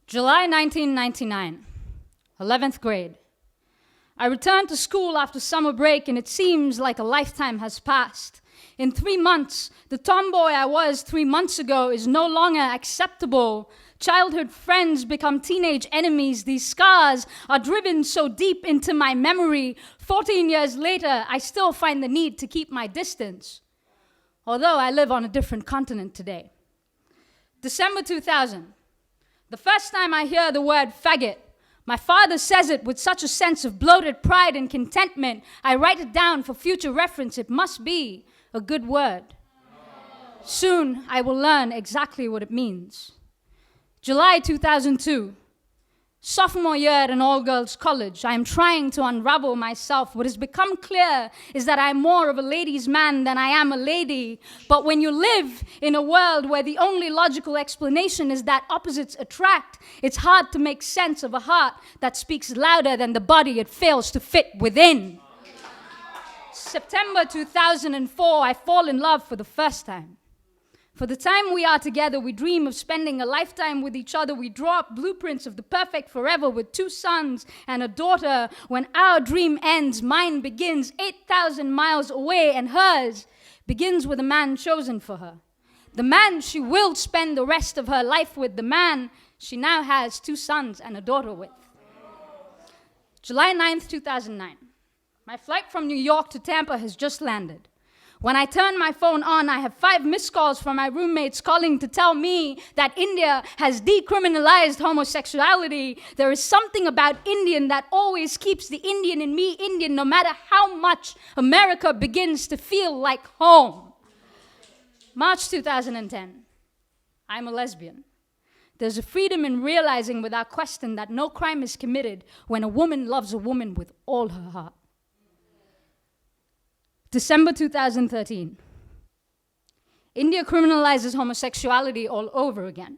July 1999, 11th grade. I returned to school after summer break and it seems like a lifetime has passed. In 3 months, the tomboy I was 3 months ago is no longer acceptable. Childhood friends become teenage enemies. These scars are driven so deep into my memory. 14 years later, I still find the need to keep my distance, although I live on a different continent today. December 2000. The first time I hear the word faggot, my father says it with such a sense of bloated pride and contentment, I write it down for future reference. It must be a good word. Soon I will learn exactly what it means. July 2002. Sophomore year at an all-girls college, I am trying to unravel myself. What has become clear is that I am more of a ladies' man than I am a lady. But when you live in a world where the only logical explanation is that opposites attract, it's hard to make sense of a heart that speaks louder than the body it fails to fit within. September 2004, I fall in love for the first time. For the time we are together, we dream of spending a lifetime with each other. We draw up blueprints of the perfect forever with 2 sons and a daughter. When our dream ends, mine begins 8,000 miles away, and hers begins with a man chosen for her. The man she will spend the rest of her life with, the man she now has 2 sons and a daughter with. July 9th, 2009. My flight from New York to Tampa has just landed. When I turn my phone on, I have 5 missed calls from my roommates calling to tell me that India has decriminalized homosexuality. There is something about Indian that always keeps the Indian in me Indian, no matter how much America begins to feel like home. March 2010. I'm a lesbian. There's a freedom in realizing without question that no crime is committed when a woman loves a woman with all her heart. December 2013. India criminalizes homosexuality all over again.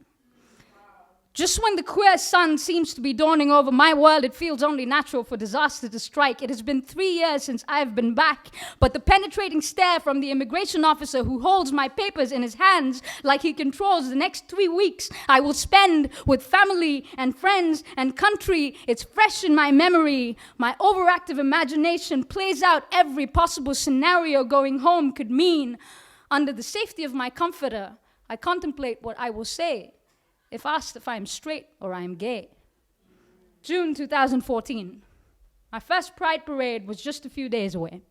Just when the queer sun seems to be dawning over my world, it feels only natural for disaster to strike. It has been 3 years since I've been back, but the penetrating stare from the immigration officer who holds my papers in his hands like he controls the next 3 weeks I will spend with family and friends and country, it's fresh in my memory. My overactive imagination plays out every possible scenario going home could mean. Under the safety of my comforter, I contemplate what I will say if asked if I am straight or I am gay. June 2014. My first Pride parade was just a few days away.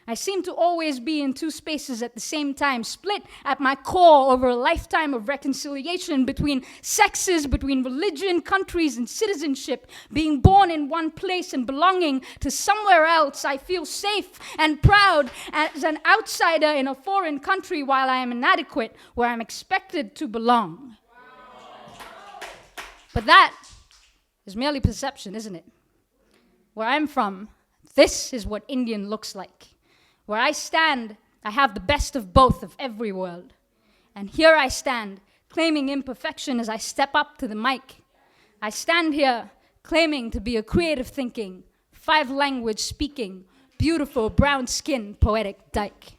I seem to always be in 2 spaces at the same time, split at my core over a lifetime of reconciliation between sexes, between religion, countries, and citizenship. Being born in one place and belonging to somewhere else, I feel safe and proud as an outsider in a foreign country while I am inadequate where I'm expected to belong. But that is merely perception, isn't it? Where I'm from, this is what Indian looks like. Where I stand, I have the best of both of every world. And here I stand, claiming imperfection as I step up to the mic. I stand here, claiming to be a creative thinking, 5 language speaking, beautiful brown skin, poetic dyke.